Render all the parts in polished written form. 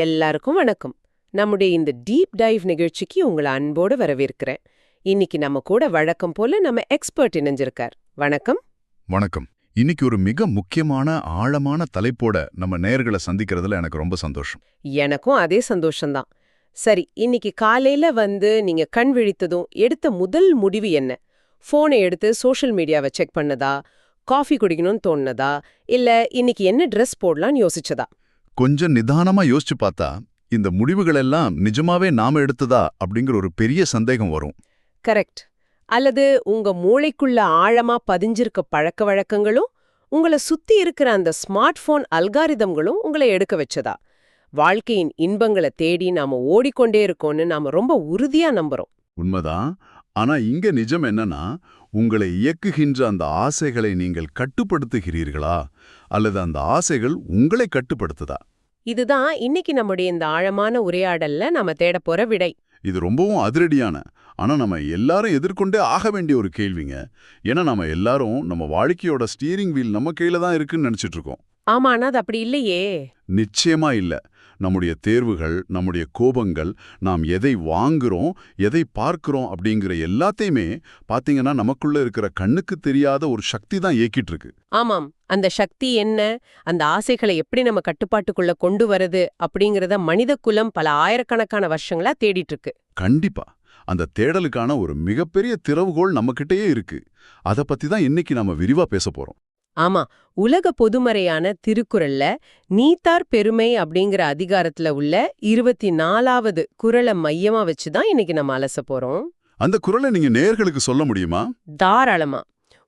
எல்லாருக்கும் வணக்கம். நம்முடைய இந்த டீப் டைவ் நிகழ்ச்சிக்கு உங்களை அன்போடு வரவேற்கிறேன். இன்னைக்கு நம்ம கூட வழக்கம் போல நம்ம எக்ஸ்பர்ட் இணைஞ்சிருக்கார். வணக்கம். வணக்கம். இன்னைக்கு ஒரு மிக முக்கியமான ஆழமான தலைப்போட நம்ம நேயர்களை சந்திக்கிறதுல எனக்கு ரொம்ப சந்தோஷம். எனக்கும் அதே சந்தோஷம்தான். சரி, இன்னைக்கு காலையில நீங்க கண் விழித்ததும் எடுத்த முதல் முடிவு என்ன? போனை எடுத்து சோஷியல் மீடியாவை செக் பண்ணதா, காஃபி குடிக்கணும்னு தோணுனதா, இல்ல இன்னைக்கு என்ன ட்ரெஸ் போடலாம்னு யோசிச்சதா? கொஞ்சம் நிதானமா யோசிச்சு பார்த்தா இந்த முடிவுகள் எல்லாம் நிஜமாவே நாம எடுத்ததா அப்படிங்கிற ஒரு பெரிய சந்தேகம் வரும். கரெக்ட். அல்லது உங்க மூளைக்குள்ள ஆழமா பதிஞ்சிருக்க பழக்க வழக்கங்களும் உங்களை சுத்தி இருக்கிற அந்த ஸ்மார்ட் போன் அல்காரிதம்களும் உங்களை எடுக்க வச்சதா? வாழ்க்கையின் இன்பங்களை தேடி நாம ஓடிக்கொண்டே இருக்கோம்னு நாம ரொம்ப உறுதியா நம்புறோம். உண்மைதான். ஆனா இங்க நிஜம் என்னன்னா, உங்களை இயக்குகின்ற அந்த ஆசைகளை நீங்கள் கட்டுப்படுத்துகிறீர்களா அல்லது அந்த ஆசைகள் உங்களை கட்டுப்படுத்துதா? இதுதான் இன்னைக்கு நம்முடைய இந்த ஆழமான உரையாடல்ல நாம தேட போற விடை. இது ரொம்பவும் அதிரடியான, ஆனா நம்ம எல்லாரும் எதிர்கொண்டே ஆக வேண்டிய ஒரு கேள்விங்க. ஏன்னா நம்ம எல்லாரும் நம்ம வாழ்க்கையோட ஸ்டீரிங் வீல் நம்ம கையில தான் இருக்குன்னு நினைச்சிட்டு இருக்கோம். ஆமா, ஆனா அது அப்படி இல்லையே. நிச்சயமா இல்ல. நம்முடைய தேர்வுகள், நம்முடைய கோபங்கள், நாம் எதை வாங்குறோம், எதை பார்க்கிறோம் அப்படிங்கிற எல்லாத்தையுமே பாத்தீங்கன்னா நமக்குள்ள இருக்கிற கண்ணுக்கு தெரியாத ஒரு சக்தி தான் இயக்கிட்டு இருக்கு. ஆமாம், அந்த சக்தி என்ன, அந்த ஆசைகளை எப்படி நம்ம கட்டுப்பாட்டுக்குள்ள கொண்டு வரது அப்படிங்கறத மனித குலம் பல ஆயிரக்கணக்கான வருஷங்களா தேடிட்டு இருக்கு. கண்டிப்பா. அந்த தேடலுக்கான ஒரு மிகப்பெரிய திறவுகோல் நம்மகிட்டயே இருக்கு. அத பத்தி தான் இன்னைக்கு நாம விரிவா பேச போறோம். ஆமா, உலக பொதுமறையான திருக்குறள்ல நீத்தார் பெருமை அப்படிங்கிற அதிகாரத்துல உள்ள 24வது குறளை மையமா வச்சுதான் இன்னைக்கு நம்ம அலச போறோம். அந்த குறளை நீங்க நேயர்களுக்கு சொல்ல முடியுமா? தாராளமா.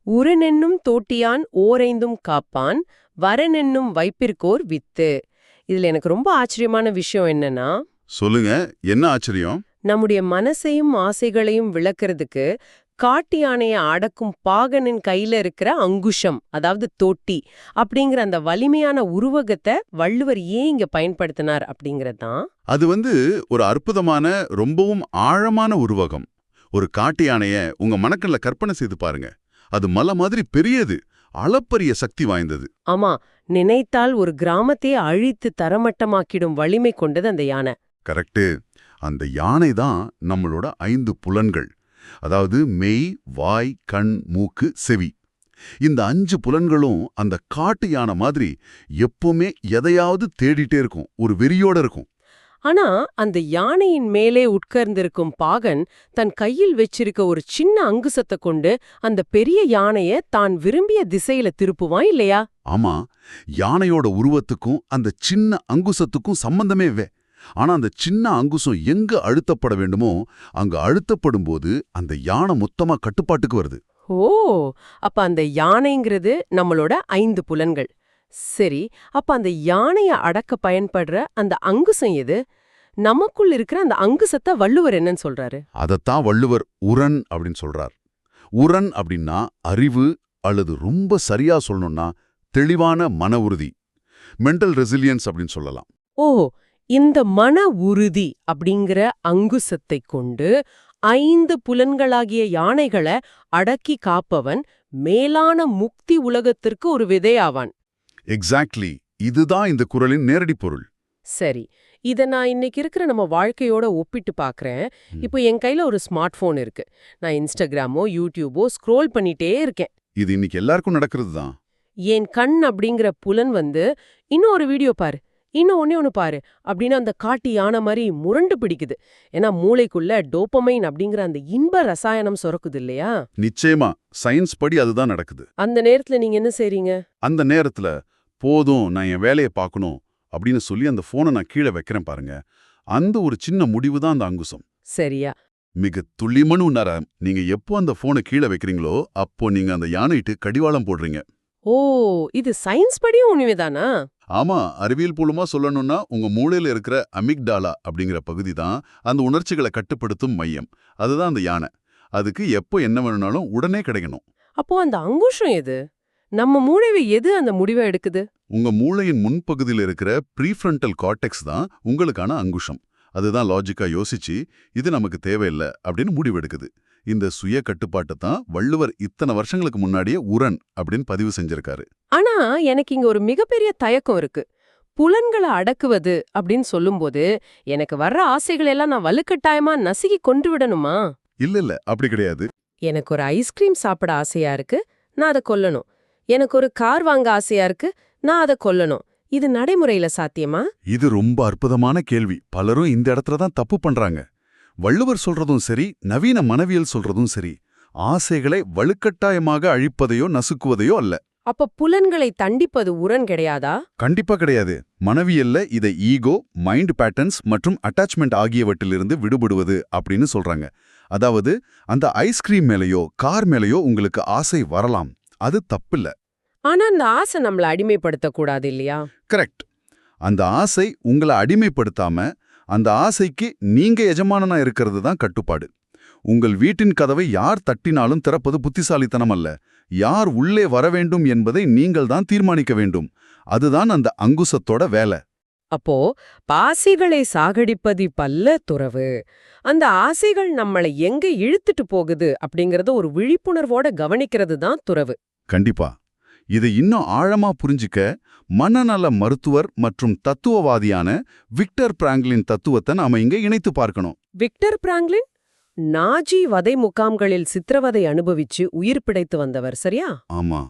உரனென்னும் தோட்டியான் ஓரைந்தும் காப்பான் வரனென்னும் வைப்பிற்கோர் வித்து. இதுல எனக்கு ரொம்ப ஆச்சரியமான விஷயம் என்னன்னா, சொல்லுங்க, என்ன ஆச்சரியம்? நம்முடைய மனசையும் ஆசைகளையும் விளக்குறதுக்கு காட்டு யானையை அடக்கும் பாகனின் கையில இருக்கிற அங்குஷம், அதாவது தோட்டி அப்படிங்கிற அந்த வலிமையான உருவகத்தை வள்ளுவர் ஏன் இங்க பயன்படுத்தினார் அப்படிங்கறதுதான். அது ஒரு அற்புதமான, ரொம்பவும் ஆழமான உருவகம். ஒரு காட்டு யானைய உங்க மனக்கண்ல கற்பனை செய்து பாருங்க. அது மலை மாதிரி பெரியது, அளப்பரிய சக்தி வாய்ந்தது. ஆமா, நினைத்தால் ஒரு கிராமத்தையே அழித்து தரமட்டமாக்கிடும் வலிமை கொண்டது அந்த யானை. கரெக்டு. அந்த யானை தான் நம்மளோட 5 புலன்கள். அதாவது மெய், வாய், கண், மூக்கு, செவி. இந்த 5 புலன்களும் அந்த காட்டு யானை மாதிரி எப்பவுமே எதையாவது தேடிட்டே இருக்கும், ஒரு வெறியோட இருக்கும். ஆனா அந்த யானையின் மேலே உட்கார்ந்திருக்கும் பாகன் தன் கையில் வச்சிருக்க ஒரு சின்ன அங்குசத்தை கொண்டு அந்த பெரிய யானைய தான் விரும்பிய திசையில திருப்புவான் இல்லையா? ஆமா, யானையோட உருவத்துக்கும் அந்த சின்ன அங்குசத்துக்கும் சம்பந்தமே ஆனா அந்த சின்ன அங்குசம் எங்க அழுத்தப்பட வேண்டுமோ அங்க அழுத்தப்படும் போது அந்த யானை மொத்தமா கட்டுப்பாட்டுக்கு வருது. ஓ, அப்ப அந்த யானைங்கிறது நம்மளோட 5 புலன்கள். சரி, அப்ப அந்த யானைய அடக்க பயன்படுற அந்த அங்குசம் எது? நமக்குள் இருக்கிற அந்த அங்குசத்தை வள்ளுவர் என்னன்னு சொல்றாரு? அதத்தான் வள்ளுவர் உரன் அப்படின்னு சொல்றார். உரன் அப்படின்னா அறிவு, அல்லது ரொம்ப சரியா சொல்லணும்னா தெளிவான மன உறுதி, மென்டல் ரெசிலியன்ஸ் அப்படின்னு சொல்லலாம். ஓ, இந்த மன உறுதி அப்படிங்கிற அங்குசத்தை கொண்டு 5 புலன்களாகிய யானைகளை அடக்கி காப்பவன் மேலான முக்தி உலகத்திற்கு ஒரு விதையாவான். எக்ஸாக்ட்லி. இதுதான் இந்த குறளின் நேரடி பொருள். சரி, இத நான் இன்னைக்கு இருக்கிற நம்ம வாழ்க்கையோட ஒப்பிட்டு பார்க்கறேன். இப்போ என் கையில ஒரு ஸ்மார்ட் போன் இருக்கு. நான் இன்ஸ்டாகிராமோ யூடியூபோ ஸ்க்ரோல் பண்ணிட்டே இருக்கேன். இது இன்னைக்கு எல்லாருக்கும் நடக்கிறது தான். என் கண் அப்படிங்கிற புலன் இன்னும் ஒரு வீடியோ பாரு, இன்னும் ஒண்ணு பாரு அப்படின்னு அந்த காட்டு யானை மாதிரி முரண்டு பிடிக்குது. ஏன்னா மூளைக்குள்ள டோபமைன் அப்படிங்கிற அந்த இன்ப ரசாயனம் சுரக்குது இல்லையா? நிச்சயமா, சயின்ஸ் படி அதுதான் நடக்குது. அந்த நேரத்துல நீங்க என்ன செய்றீங்க? அந்த நேரத்துல போதும், நான் என் வேலையை பார்க்கணும் அப்படின்னு சொல்லி அந்த போனை நான் கீழே வைக்கிறேன் பாருங்க. அந்த ஒரு சின்ன முடிவு தான் அந்த அங்குசம். சரியா? மிக துல்லியமான உணர, நீங்க எப்போ அந்த போனை கீழே வைக்கிறீங்களோ அப்போ நீங்க அந்த யானையிட்டு கடிவாளம் போடுறீங்க. ஓ, இது சயின்ஸ் படியும் உண்மைதானா? ஆமா, அறிவியல் பூர்வமா சொல்லணும்னா உங்க மூளையில இருக்கிற அமிக்டாலா அப்படிங்கிற பகுதி தான் அந்த உணர்ச்சிகளை கட்டுப்படுத்தும் மையம். அதுதான் அந்த யானை. அதுக்கு எப்போ என்ன வேணும்னாலும் உடனே கிடைக்கணும். அப்போ அந்த அங்குஷம் எது? நம்ம மூளைவை எது அந்த முடிவை எடுக்குது? உங்க மூளையின் முன்பகுதியில் இருக்கிற ப்ரீஃப்ரண்டல் கார்டெக்ஸ் தான் உங்களுக்கான அங்குஷம். அதுதான் லாஜிக்கா யோசிச்சு இது நமக்கு தேவையில்லை அப்படின்னு முடிவெடுக்குது. இந்த சுய கட்டுப்பாட்டை தான் வள்ளுவர் இத்தனை வருஷங்களுக்கு முன்னாடியே உரன் அப்படின்னு பதிவு செஞ்சிருக்காரு. ஆனா எனக்கு இங்க ஒரு மிகப்பெரிய தயக்கம் இருக்கு. புலன்களை அடக்குவது அப்படின்னு சொல்லும்போது எனக்கு வர்ற ஆசைகள் எல்லாம் நான் வலுக்கட்டாயமா நசுக்கி கொண்டு விடணுமா? இல்ல அப்படி கிடையாது. எனக்கு ஒரு ஐஸ்கிரீம் சாப்பிட ஆசையா இருக்கு, நான் அதை கொல்லணும். எனக்கு ஒரு கார் வாங்க ஆசையா இருக்கு, நான் அதை கொல்லணும். இது நடைமுறையில சாத்தியமா? இது ரொம்ப அற்புதமான கேள்வி. பலரும் இந்த இடத்துல தான் தப்பு பண்றாங்க. வள்ளுவர் சொல்றதும் சரி, நவீன மனவியல் சொல்றதும் சரி, ஆசைகளை வலுக்கட்டாயமாக அழிப்பதையோ நசுக்குவதையோ அல்ல. அப்ப புலன்களை தண்டிப்பது உரன் கிடையாதா? கண்டிப்பா கிடையாது. மனவியல்ல இதை ஈகோ, மைண்ட் பேட்டர்ன்ஸ் மற்றும் அட்டாச்மெண்ட் ஆகியவற்றிலிருந்து விடுபடுவது அப்படின்னு சொல்றாங்க. அதாவது அந்த ஐஸ்கிரீம் மேலேயோ கார் மேலேயோ உங்களுக்கு ஆசை வரலாம், அது தப்பில்ல. ஆனா அந்த ஆசை நம்மள அடிமைப்படுத்த கூடாது இல்லையா? கரெக்ட். அந்த ஆசை உங்களை அடிமைப்படுத்தாம, அந்த ஆசைக்கு நீங்க எஜமானனா இருக்கிறது தான் கட்டுப்பாடு. உங்கள் வீட்டின் கதவை யார் தட்டினாலும் திறப்பது புத்திசாலித்தனம் அல்ல. யார் உள்ளே வர வேண்டும் என்பதை நீங்கள் தான் தீர்மானிக்க வேண்டும். அதுதான் அந்த அங்குசத்தோட வேலை. அப்போ பாசிகளை சாகடிப்பது பல்ல துறவு. அந்த ஆசைகள் நம்மளை எங்க இழுத்துட்டு போகுது அப்படிங்கறத ஒரு விழிப்புணர்வோட கவனிக்கிறது தான் துறவு. கண்டிப்பா. இதை இன்னும் ஆழமா புரிஞ்சிக்க மனநல மருத்துவர் மற்றும் தத்துவவாதியான விக்டர் பிராங்க்லின் தத்துவத்தை நாம இங்க இணைத்து பார்க்கணும். விக்டர் பிராங்க்லின் நாஜி வதை முகாம்களில் சித்திரவதை அனுபவிச்சு உயிர் பிழைத்து வந்தவர், சரியா? ஆமா.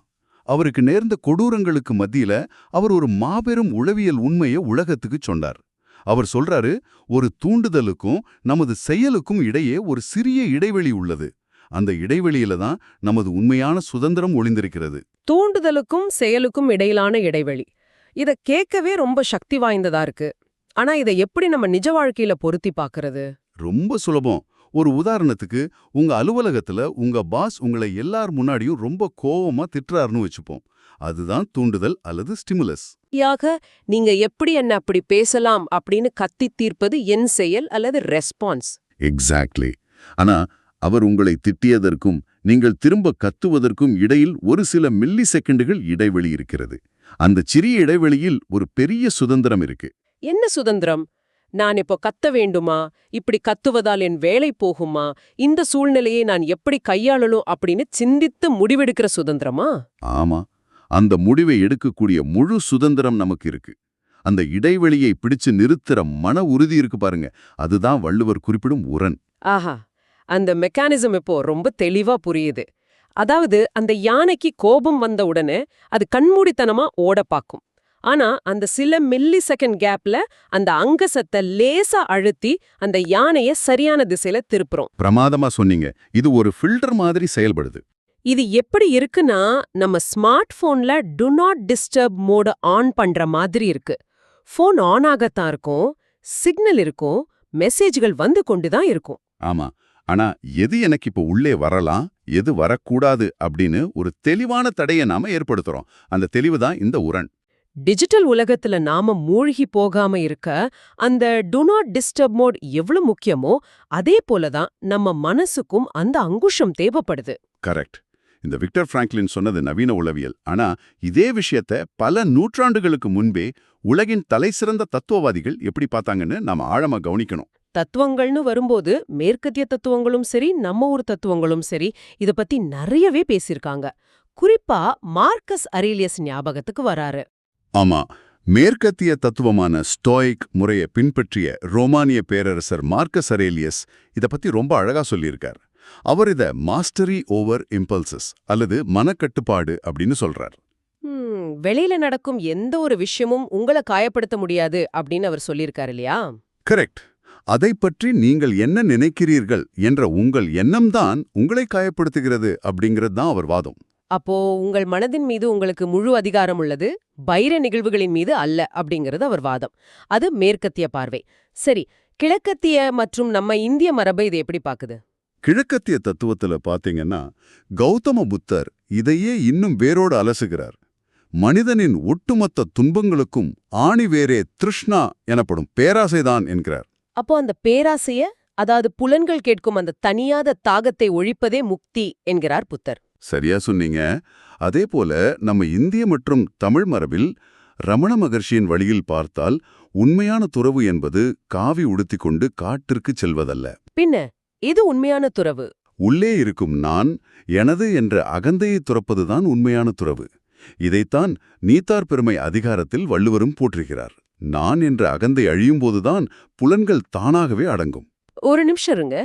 அவருக்கு நேர்ந்த கொடூரங்களுக்கு மத்தியில அவர் ஒரு மாபெரும் உளவியல் உண்மையை உலகத்துக்கு சொன்னார். அவர் சொல்றாரு, ஒரு தூண்டுதலுக்கும் நமது செயலுக்கும் இடையே ஒரு சிறிய இடைவெளி உள்ளது. அந்த இடைவெளியில தான் நமது உண்மையான சுதந்திரம் ஒளிந்திருக்கிறது. தூண்டுதலுக்கும் செயலுக்கும் இடையிலான இடைவெளி. இத கேட்கவே ரொம்ப சக்தி வாய்ந்ததா இருக்கு. ஆனா இதை எப்படி நம்ம நிஜ வாழ்க்கையில பொருத்தி பார்க்கறது? ரொம்ப சுலபம். ஒரு உதாரணத்துக்கு, உங்க அலுவலகத்துல உங்க பாஸ் உங்களை எல்லார் முன்னாடியும் ரொம்ப கோவமா திட்டுறாருன்னு வச்சுப்போம். அதுதான் தூண்டுதல் அல்லது ஸ்டிமுலஸ். நீங்க எப்படி என்ன அப்படி பேசலாம் அப்படின்னு கத்தி தீர்ப்பது என் செயல் அல்லது ரெஸ்பான்ஸ். எக்ஸாக்ட்லி. ஆனா அவர் உங்களை திட்டியதற்கும் நீங்கள் திரும்ப கத்துவதற்கும் இடையில் ஒரு சில மில்லி செகண்டுகள் இடைவெளி இருக்கிறது. அந்த சிறிய இடைவெளியில் ஒரு பெரிய சுதந்திரம் இருக்கு. என்ன சுதந்திரம்? நான் இப்போ கத்த வேண்டுமா? இப்படி கத்துவதால் என் வேலை போகுமா? இந்த சூழ்நிலையை நான் எப்படி கையாளணும் அப்படின்னு சிந்தித்து முடிவெடுக்கிற சுதந்திரமா? ஆமா. அந்த முடிவை எடுக்கக்கூடிய முழு சுதந்திரம் நமக்கு இருக்கு. அந்த இடைவெளியை பிடிச்சு நிறுத்துற மன உறுதி இருக்கு பாருங்க, அதுதான் வள்ளுவர் குறிப்பிடும் உரன். ஆஹா, அந்த மெக்கானிசம் இப்போ ரொம்ப தெளிவா புரியுது. அதாவது அந்த யானைக்கு கோபம் வந்த உடனே அது கண்மூடித்தனமா ஓட பாக்கும். ஆனா அந்த சில மில்லி செகண்ட் கேப்ல அந்த அங்கசத்தை லேசா அழுத்தி அந்த யானைய சரியான திசையில திருப்புறோம். பிரமாதமா சொன்னீங்க. இது ஒரு ஃபில்டர் மாதிரி செயல்படுது. இது எப்படி இருக்குன்னா, நம்ம ஸ்மார்ட் போன்ல to not disturb Modi on பண்ற மாதிரி இருக்கு. போன் ஆன் ஆகத்தான் இருக்கும், சிக்னல் இருக்கும், மெசேஜ்கள் வந்து கொண்டுதான் இருக்கும். ஆமா. ஆனா எது எனக்கு இப்ப உள்ளே வரலாம், எது வரக்கூடாது அப்படின்னு ஒரு தெளிவான தடையை நாம ஏற்படுத்துறோம். அந்த தெளிவு தான் இந்த உரன். டிஜிட்டல் உலகத்துல நாம மூழ்கி போகாம இருக்க அந்த டு நாட் டிஸ்டர்ப் மோட் எவ்வளவு முக்கியமோ அதே போலதான் நம்ம மனசுக்கும் அந்த அங்குஷம் தேவைப்படுது. கரெக்ட். இந்த விக்டர் பிராங்க்லின் சொன்னது நவீன உளவியல். ஆனா இதே விஷயத்த பல நூற்றாண்டுகளுக்கு முன்பே உலகின் தலைசிறந்த தத்துவவாதிகள் எப்படி பார்த்தாங்கன்னு நாம ஆழமா கவனிக்கணும். தத்துவங்கள்னு வரும்போது மேற்கத்திய தத்துவங்களும் சரி, நம்ம ஊர் தத்துவங்களும் சரி, இத பத்தி நிறையவே பேசியிருக்காங்க. குறிப்பா மார்க்கஸ் அரேலியஸ் ஞாபகத்துக்கு வராரு. ஆமா. மேற்கத்திய தத்துவமான ஸ்டோயிக் முறையை பின்பற்றிய ரோமானிய பேரரசர் மார்க்கஸ் அரேலியஸ் இத பத்தி ரொம்ப அழகா சொல்லியிருக்கார். அவர் இத மாஸ்டரி ஓவர் இம்பல்சஸ் அல்லது மனக்கட்டுப்பாடு அப்படின்னு சொல்றார். வெளியில நடக்கும் எந்த ஒரு விஷயமும் உங்களை காயப்படுத்த முடியாது அப்படின்னு அவர் சொல்லியிருக்காரு இல்லையா? கரெக்ட். அதை பற்றி நீங்கள் என்ன நினைக்கிறீர்கள் என்ற உங்கள் எண்ணம்தான் உங்களை காயப்படுத்துகிறது அப்படிங்கிறது தான் அவர் வாதம். அப்போ உங்கள் மனதின் மீது உங்களுக்கு முழு அதிகாரம் உள்ளது, பைர நிகழ்வுகளின் மீது அல்ல அப்படிங்கிறது அவர் வாதம். அது மேற்கத்திய பார்வை. சரி, கிழக்கத்திய மற்றும் நம்ம இந்திய மரபை இது எப்படி பாக்குது? கிழக்கத்திய தத்துவத்துல பாத்தீங்கன்னா கௌதம புத்தர் இதையே இன்னும் வேரோடு அலசுகிறார். மனிதனின் ஒட்டுமொத்த துன்பங்களுக்கும் ஆணிவேரே திருஷ்ணா எனப்படும் பேராசைதான் என்கிறார். அப்போ அந்த பேராசைய, அதாவது புலன்கள் கேட்கும் அந்த தனியாத தாகத்தை ஒழிப்பதே முக்தி என்கிறார் புத்தர். சரியா சொன்னீங்க. அதே போல நம்ம இந்திய மற்றும் தமிழ் மரபில் ரமண மகர்ஷியின் வழியில் பார்த்தால் உண்மையான துறவு என்பது காவி உடுத்திக்கொண்டு காட்டிற்கு செல்வதல்ல. பின்ன இது உண்மையான துறவு? உள்ளே இருக்கும் நான், எனது என்ற அகந்தையை துறப்பதுதான் உண்மையான துறவு. இதைத்தான் நீத்தார் பெருமை அதிகாரத்தில் வள்ளுவரும் போற்றுகிறார். நான் என்ற அகந்தை அழியும்போதுதான் புலன்கள் தானாகவே அடங்கும். ஒரு நிமிஷம் இருங்க.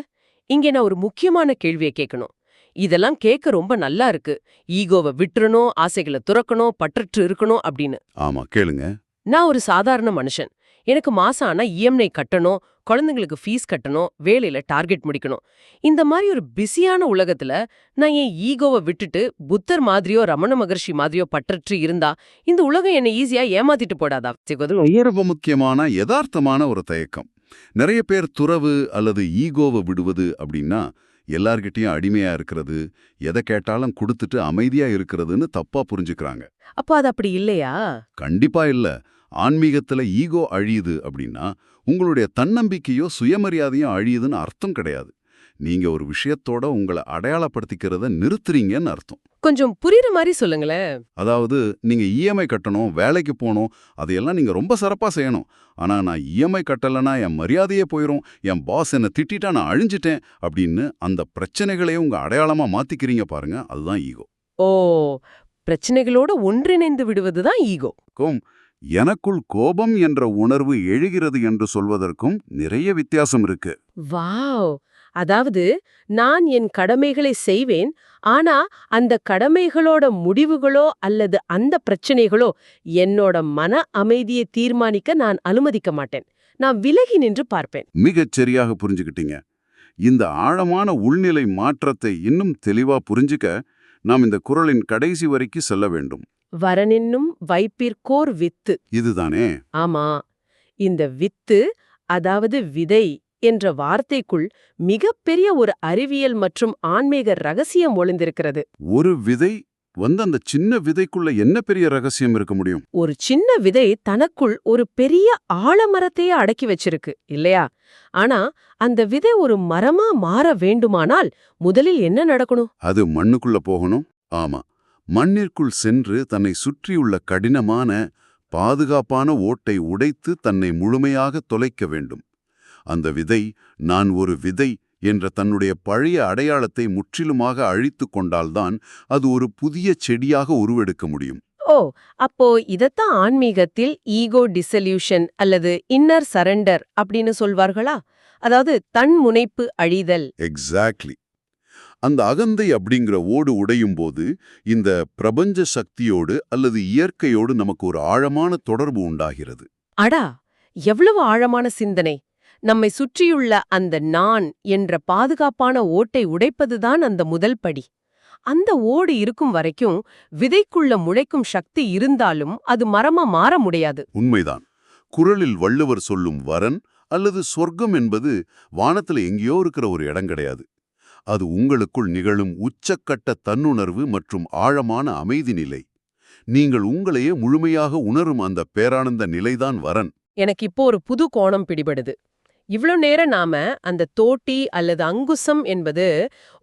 இங்கே நான் ஒரு முக்கியமான கேள்வியை கேட்கணும். இதெல்லாம் கேட்க ரொம்ப நல்லா இருக்கு. ஈகோவை விட்டுறணும், ஆசைகளை துறக்கணும், பற்றற்று இருக்கணும் அப்படின்னு. ஆமா, கேளுங்க. நான் ஒரு சாதாரண மனுஷன். எனக்கு மாசம் ஆனா இஎம்ஐ கட்டணும், குழந்தைங்களுக்கு ஃபீஸ் கட்டணும், வேலையில டார்கெட் முடிக்கணும். இந்த மாதிரி ஒரு பிஸியான உலகத்துல நான் என் ஈகோவை விட்டுட்டு புத்தர் மாதிரியோ ரமண மகர்ஷி மாதிரியோ பற்றற்று இருந்தா இந்த உலகம் என்னை ஈஸியா ஏமாத்திட்டு போடாதா? ரொம்ப முக்கியமான யதார்த்தமான ஒரு தயக்கம். நிறைய பேர் துறவு அல்லது ஈகோவை விடுவது அப்படின்னா எல்லார்கிட்டயும் அடிமையா இருக்கிறது, எதை கேட்டாலும் கொடுத்துட்டு அமைதியா இருக்கிறதுன்னு தப்பா புரிஞ்சுக்கிறாங்க. அப்போ அது அப்படி இல்லையா? கண்டிப்பா இல்ல. ஆன்மீகத்துல ஈகோ அழியுது அப்படின்னா உங்களுடைய தன்னம்பிக்கையோ சுயமரியாதையோ அழியுதுன்னு அர்த்தம் கிடையாது. நீங்க ஒரு விஷயத்தோட உங்களை அடையாளப்படுத்திக்கிறத நிறுத்துறீங்கன்னு அர்த்தம். கொஞ்சம் புரியுற மாதிரி சொல்லுங்களேன். அதாவது நீங்க இஎம்ஐ கட்டணும், வேலைக்கு போகணும், அதையெல்லாம் நீங்க ரொம்ப சிறப்பா செய்யணும். ஆனா நான் இஎம்ஐ கட்டலைன்னா என் மரியாதையே போயிரும், என் பாஸ் என்னை திட்டிட்டா நான் அழிஞ்சிட்டேன் அப்படின்னு அந்த பிரச்சனைகளையே உங்க அடையாளமா மாத்திக்கிறீங்க பாருங்க, அதுதான் ஈகோ. ஓ, பிரச்சனைகளோட ஒன்றிணைந்து விடுவதுதான் ஈகோ. எனக்குள் கோபம் என்ற உணர்வு எழுகிறது என்று சொல்வதற்கும் நிறைய வித்தியாசம் இருக்கு. வாவ்! அதாவது நான் என் கடமைகளை செய்வேன், ஆனா அந்த கடமைகளோட முடிவுகளோ அல்லது அந்த பிரச்சனைகளோ என்னோட மன அமைதியை தீர்மானிக்க நான் அனுமதிக்க மாட்டேன். நான் விலகி நின்று பார்ப்பேன். மிகச் சரியாக புரிஞ்சுக்கிட்டீங்க. இந்த ஆழமான உள்நிலை மாற்றத்தை இன்னும் தெளிவா புரிஞ்சுக்க நாம் இந்த குறளின் கடைசி வரைக்கும் செல்ல வேண்டும். வரனென்னும் வைப்பிற்கோர் வித்து. இதுதானே? ஆமா. இந்த வித்து, அதாவது விதை என்ற வார்த்தைக்குள் மிகப்பெரிய ஒரு அறிவியல் மற்றும் ஆன்மீக ரகசியம் ஒளிந்திருக்கிறது. ஒரு விதை அந்த சின்ன விதைக்குள்ள என்ன பெரிய ரகசியம் இருக்க முடியும்? ஒரு சின்ன விதை தனக்குள் ஒரு பெரிய ஆலமரத்தையே அடக்கி வச்சிருக்கு இல்லையா? ஆனா அந்த விதை ஒரு மரமா மாற வேண்டுமானால் முதலில் என்ன நடக்கணும்? அது மண்ணுக்குள்ள போகணும். ஆமா, மண்ணிற்குள் சென்று தன்னை சுற்றியுள்ள கடினமான பாதுகாப்பான ஓட்டை உடைத்து தன்னை முழுமையாக தொலைக்க வேண்டும். அந்த விதை நான் ஒரு விதை என்ற தன்னுடைய பழைய அடையாளத்தை முற்றிலுமாக அழித்து கொண்டால்தான் அது ஒரு புதிய செடியாக உருவெடுக்க முடியும். ஓ, அப்போ இதத்தான் ஆன்மீகத்தில் ஈகோ டிசல்யூஷன் அல்லது இன்னர் சரண்டர் அப்படின்னு சொல்வார்களா? அதாவது தன் முனைப்பு அழிதல். எக்ஸாக்ட்லி. அந்த அகந்தை அப்படிங்கிற ஓடு உடையும் போது இந்த பிரபஞ்ச சக்தியோடு அல்லது இயற்கையோடு நமக்கு ஒரு ஆழமான தொடர்பு உண்டாகிறது. அடா, எவ்வளவு ஆழமான சிந்தனை! நம்மை சுற்றியுள்ள அந்த நான் என்ற பாதுகாப்பான ஓட்டை உடைப்பதுதான் அந்த முதல் படி. அந்த ஓடு இருக்கும் வரைக்கும் விதைக்குள்ள முளைக்கும் சக்தி இருந்தாலும் அது மரமா மாற முடியாது. உண்மைதான். குறளில் வள்ளுவர் சொல்லும் வரன் அல்லது சொர்க்கம் என்பது வானத்துல எங்கேயோ இருக்கிற ஒரு இடம் கிடையாது. அது உங்களுக்குள் நிகழும் உச்சக்கட்ட தன்னுணர்வு மற்றும் ஆழமான அமைதி நிலை. நீங்கள் உங்களையே முழுமையாக உணரும் அந்த பேரானந்த நிலைதான் வரன். எனக்கு இப்போ ஒரு புது கோணம் பிடிபடுது. இவ்ளோ நேரம் நாம அந்த தோட்டி அல்லது அங்குசம் என்பது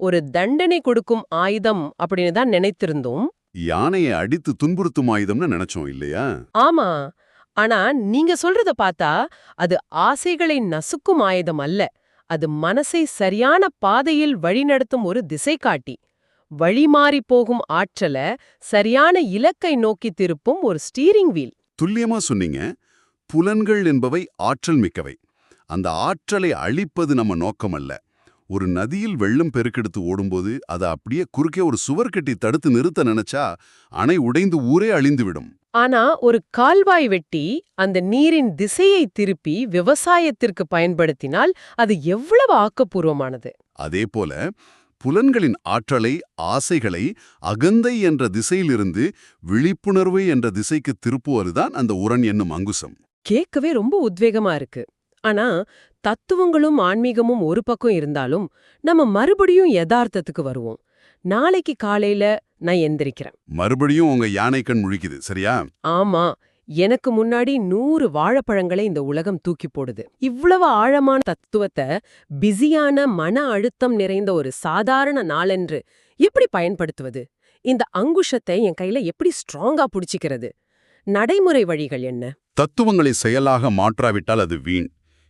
ஒரு தண்டனை கொடுக்கும் ஆயுதம் அப்படின்னு தான் நினைத்திருந்தோம். யானையை அடித்து துன்புறுத்தும் ஆயுதம்னு நினைச்சோம் இல்லையா? ஆமா. ஆனா நீங்க சொல்றத பார்த்தா அது ஆசைகளை நசுக்கும் ஆயுதம் அல்ல. அது மனசை சரியான பாதையில் வழிநடத்தும் ஒரு திசைகாட்டி. வழிமாறி போகும் ஆற்றல சரியான இலக்கை நோக்கி திருப்பும் ஒரு ஸ்டீரிங் வீல். துல்லியமா சொன்னீங்க. புலன்கள் என்பவை ஆற்றல் மிக்கவை. அந்த ஆற்றலை அழிப்பது நம்ம நோக்கம் அல்ல. ஒரு நதியில் வெள்ளம் பெருக்கெடுத்து ஓடும்போது அதை அப்படியே குறுக்கே ஒரு சுவர் கட்டி தடுத்து நிறுத்த நினைச்சா அணை உடைந்து ஊரே அழிந்துவிடும். ஆனா ஒரு கால்வாய் வெட்டி அந்த நீரின் திசையை திருப்பி விவசாயத்திற்கு பயன்படுத்தினால் அது எவ்வளவு ஆக்கப்பூர்வமானது. அதேபோல புலன்களின் ஆற்றலை, ஆசைகளை அகந்தை என்ற திசையிலிருந்து விழிப்புணர்வு என்ற திசைக்கு திருப்புவதுதான் அந்த உரன் என்னும் அங்குசம். கேட்கவே ரொம்ப உத்வேகமா இருக்கு. ஆனா தத்துவங்களும் ஆன்மீகமும் ஒரு பக்கம் இருந்தாலும் நம்ம மறுபடியும் யதார்த்தத்துக்கு வருவோம். நாளைக்கு காலையில நான் எந்திரிக்கிறேன். மறுபடியும் உங்க யானை கண் முழிக்குது, சரியா? ஆமா. எனக்கு முன்னாடி 100 வாழைப்பழங்களை இந்த உலகம் தூக்கி போடுது. இவ்வளவு ஆழமான தத்துவத்தை பிஸியான மன அழுத்தம் நிறைந்த ஒரு சாதாரண நாளென்று எப்படி பயன்படுத்துவது? இந்த அங்குஷத்தை என் கையில எப்படி ஸ்ட்ராங்கா புடிச்சிக்கிறது? நடைமுறை வழிகள் என்ன? தத்துவங்களை செயலாக மாற்றாவிட்டால் அது வீண்.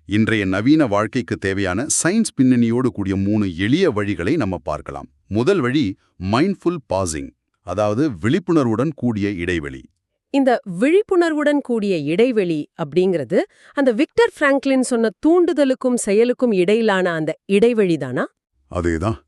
இன்றைய நவீன வாழ்க்கைக்கு தேவையான சயின்ஸ் பின்னணியோடு கூடிய 3 எளிய வழிகளை நம்ம பார்க்கலாம். முதல் வழி மைண்ட்ஃபுல் பாசிங், அதாவது விழிப்புணர்வுடன் கூடிய இடைவெளி. இந்த விழிப்புணர்வுடன் கூடிய இடைவெளி அப்படிங்கிறது அந்த விக்டர் பிராங்க்லின் சொன்ன தூண்டுதலுக்கும் செயலுக்கும் இடையிலான அந்த இடைவெளி தானா? அதேதான்.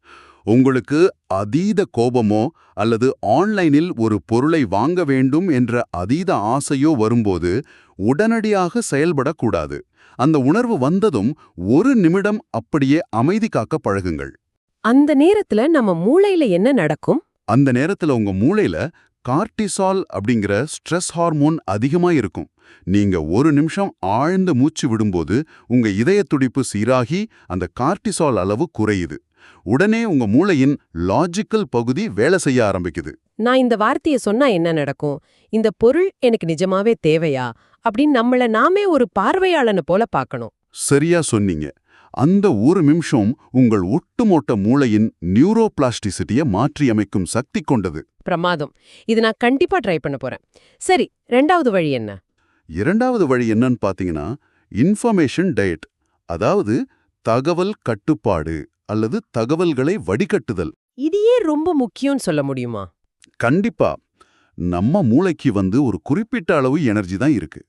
உங்களுக்கு அதீத கோபமோ அல்லது ஆன்லைனில் ஒரு பொருளை வாங்க வேண்டும் என்ற அதீத ஆசையோ வரும்போது உடனடியாக செயல்படக்கூடாது. அந்த உணர்வு வந்ததும் ஒரு நிமிடம் அப்படியே அமைதி காக்க பழகுங்கள். அந்த நேரத்துல நம்ம மூளையில என்ன நடக்கும்? அந்த நேரத்துல உங்க மூளையில கார்டிசால் அப்படிங்கிற ஸ்ட்ரெஸ் ஹார்மோன் அதிகமா இருக்கும். நீங்க ஒரு நிமிஷம் ஆழ்ந்த மூச்சு விடும்போது உங்க இதய துடிப்பு சீராகி அந்த கார்டிசால் அளவு குறையுது. உடனே உங்க மூளையின் லாஜிக்கல் பகுதி வேலை செய்ய ஆரம்பிக்குது. நான் இந்த வார்த்தையை சொன்னா என்ன நடக்கும்? இந்த பொருள் எனக்கு நிஜமாவே தேவையா அப்படின்னு நம்மள நாமே ஒரு பார்வையாளனை போல பார்க்கணும். சரியா சொன்னீங்க. அந்த ஒரு நிமிஷம் உங்கள் ஒட்டுமொத்த மூளையின் நியூரோபிளாஸ்டிசிட்டியை மாற்றியமைக்கும் சக்தி கொண்டது. பிரமாதம். இது நான் கண்டிப்பா ட்ரை பண்ண போறேன். சரி, ரெண்டாவது வழி என்ன? இரண்டாவது வழி என்னன்னு பாத்தீங்கன்னா இன்ஃபர்மேஷன் டயட், அதாவது தகவல் கட்டுப்பாடு அல்லது தகவல்களை வடிகட்டுதல். இது ஏன் ரொம்ப முக்கியம்னு சொல்ல முடியுமா? கண்டிப்பா. நம்ம மூளைக்கு ஒரு குறிப்பிட்ட அளவு எனர்ஜி தான் இருக்கு.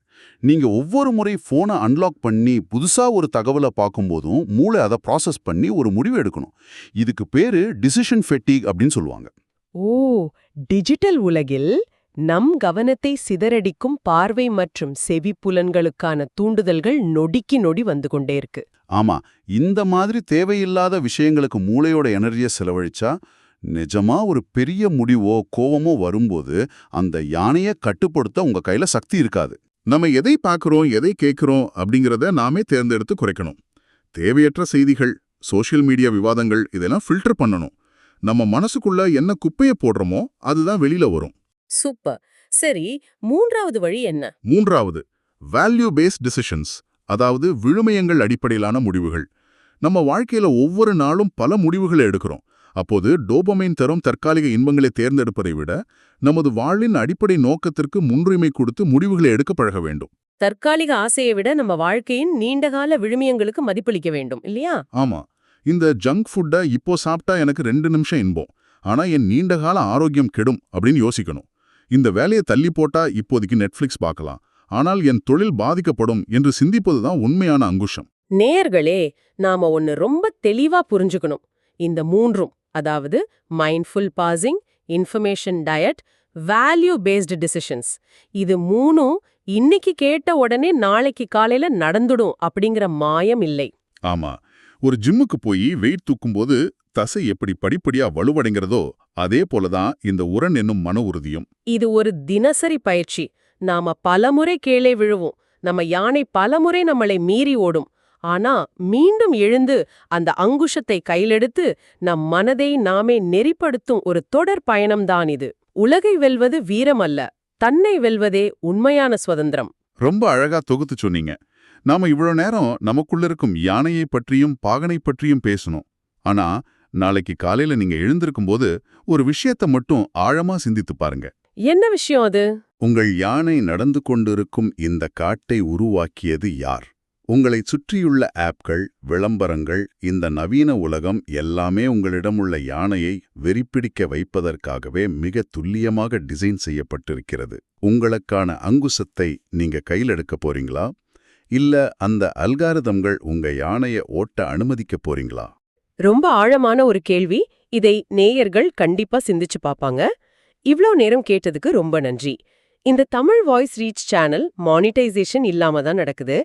நீங்க ஒவ்வொரு முறை போனை அன்லாக் பண்ணி புதுசா ஒரு தகவலை பார்க்கும்போதும் மூளை அதை ப்ராசஸ் பண்ணி ஒரு முடிவு எடுக்கணும். இதுக்கு பேரு டிசிஷன் ஃபெட்டிக் அப்படின்னு சொல்லுவாங்க. ஓ, டிஜிட்டல் உலகில் நம் கவனத்தை சிதறடிக்கும் பார்வை மற்றும் செவி புலன்களுக்கான தூண்டுதல்கள் நொடிக்கு நொடி வந்து கொண்டே இருக்கு. ஆமா, இந்த மாதிரி தேவையில்லாத விஷயங்களுக்கு மூளையோட எனர்ஜியை செலவழிச்சா நிஜமா ஒரு பெரிய முடிவோ கோவமோ வரும்போது அந்த யானையை கட்டுப்படுத்த உங்க கையில சக்தி இருக்காது. நம்ம எதை பார்க்குறோம், எதை கேட்குறோம் அப்படிங்கிறத நாமே தேர்ந்தெடுத்து குறைக்கணும். தேவையற்ற செய்திகள், சோஷியல் மீடியா விவாதங்கள் இதெல்லாம் ஃபில்டர் பண்ணணும். நம்ம மனசுக்குள்ள என்ன குப்பையை போடுறோமோ அதுதான் வெளியில வரும். சூப்பர். சரி, மூன்றாவது வழி என்ன? மூன்றாவது, வேல்யூ பேஸ்ட் டிசிஷன்ஸ், அதாவது விழுமியங்கள் அடிப்படையிலான முடிவுகள். நம்ம வாழ்க்கையில ஒவ்வொரு நாளும் பல முடிவுகளை எடுக்கிறோம். அப்போது டோபமைன் தரும் தற்காலிக இன்பங்களை தேர்ந்தெடுப்பதை விட நமது வாழ்வின் அடிப்படை நோக்கத்திற்கு முன்னுரிமை கொடுத்து முடிவுகளை எடுக்க பழக வேண்டும். தற்காலிக ஆசையை விட நம்ம வாழ்க்கையின் நீண்டகால விழுமியங்களுக்கு மதிப்பளிக்க வேண்டும், இல்லையா? ஆமா, இந்த ஜங்க் ஃபுட்டை இப்போ சாப்பிட்டா எனக்கு 2 நிமிஷம் இன்பம், ஆனா என் நீண்டகால ஆரோக்கியம் கெடும் அப்படின்னு யோசிக்கணும். இந்த வேலையை தள்ளி போட்டா இப்போதைக்கு நெட்ஃபிளிக்ஸ் பார்க்கலாம், ஆனால் என் தொழில் பாதிக்கப்படும் என்று சிந்திப்பதுதான் உண்மையான அங்குஷம். நேயர்களே, நாம ஒன்னு ரொம்ப தெளிவா புரிஞ்சுக்கணும். இந்த மூன்றும், அதாவது mindful passing, information diet, value based decisions, இது மூணும் இன்னைக்கு கேட்ட உடனே நாளைக்கு காலையில நடந்துடும் அப்படிங்கிற மாயம் இல்லை. ஆமா, ஒரு ஜிம்முக்கு போய் வெயிட் தூக்கும்போது தசை எப்படி படிப்படியா வலுவடைங்கிறதோ அதே போலதான் இந்த உரன் என்னும் மன உறுதியும். இது ஒரு தினசரி பயிற்சி. நாம பலமுறை கீழே விழுவோம், நம்ம யானை பலமுறை நம்மளை மீறி ஓடும். ஆனா மீண்டும் எழுந்து அந்த அங்குஷத்தை கையிலெடுத்து நம் மனதை நாமே நெறிப்படுத்தும் ஒரு தொடர் பயணம்தான் இது. உலகை வெல்வது வீரம் அல்ல, தன்னை வெல்வதே உண்மையான சுதந்திரம். ரொம்ப அழகா தொகுத்து சொன்னீங்க. நாம இவ்வளவு நேரம் நமக்குள்ள இருக்கும் யானையை பற்றியும் பாகனை பற்றியும் பேசணும். ஆனா நாளைக்கு காலையில நீங்க எழுந்திருக்கும் போது ஒரு விஷயத்தை மட்டும் ஆழமா சிந்தித்து பாருங்க. என்ன விஷயம் அது? உங்கள் யானை நடந்து கொண்டிருக்கும் இந்த காட்டை உருவாக்கியது யார்? உங்களை சுற்றியுள்ள ஆப்கள், விளம்பரங்கள், இந்த நவீன உலகம் எல்லாமே உங்களிடம் உள்ள யானையை வெறிப்பிடிக்க வைப்பதற்காகவே மிக துல்லியமாக டிசைன் செய்யப்பட்டிருக்கிறது. உங்களுக்கான அங்குசத்தை நீங்க கையில் எடுக்க போறீங்களா? இல்ல அந்த அல்காரிதம்கள் உங்க யானையை ஓட்ட அனுமதிக்க போறீங்களா? ரொம்ப ஆழமான ஒரு கேள்வி. இதை நேயர்கள் கண்டிப்பா சிந்திச்சு பாப்பாங்க. இவ்ளோ நேரம் கேட்டதுக்கு ரொம்ப நன்றி. இந்த Tamil voice reach channel monetisation இல்லாம தான் நடக்குது.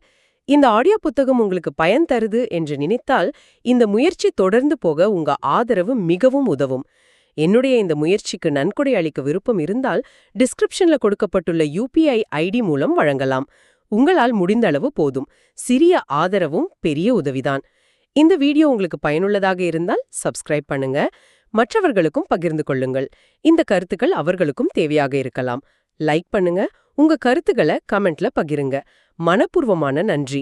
இந்த ஆடியோ புத்தகம் உங்களுக்கு பயன் தருது என்று நினைத்தால் இந்த முயற்சி தொடர்ந்து போக உங்க ஆதரவு மிகவும் உதவும். என்னுடைய இந்த முயற்சிக்கு நன்கொடை அளிக்க விருப்பம் இருந்தால் டிஸ்கிரிப்ஷன்ல கொடுக்கப்பட்டுள்ள UPI ID மூலம் வழங்கலாம். உங்களால் முடிந்த அளவு போதும். சிறிய ஆதரவும் பெரிய உதவிதான். இந்த வீடியோ உங்களுக்கு பயனுள்ளதாக இருந்தால் சப்ஸ்கிரைப் பண்ணுங்க, மற்றவர்களுக்கும் பகிர்ந்து கொள்ளுங்கள். இந்த கருத்துக்கள் அவர்களுக்கும் தேவையாக இருக்கலாம். லைக் பண்ணுங்க, உங்க கருத்துக்களை கமெண்ட்ல பகிருங்க. மனப்பூர்வமான நன்றி.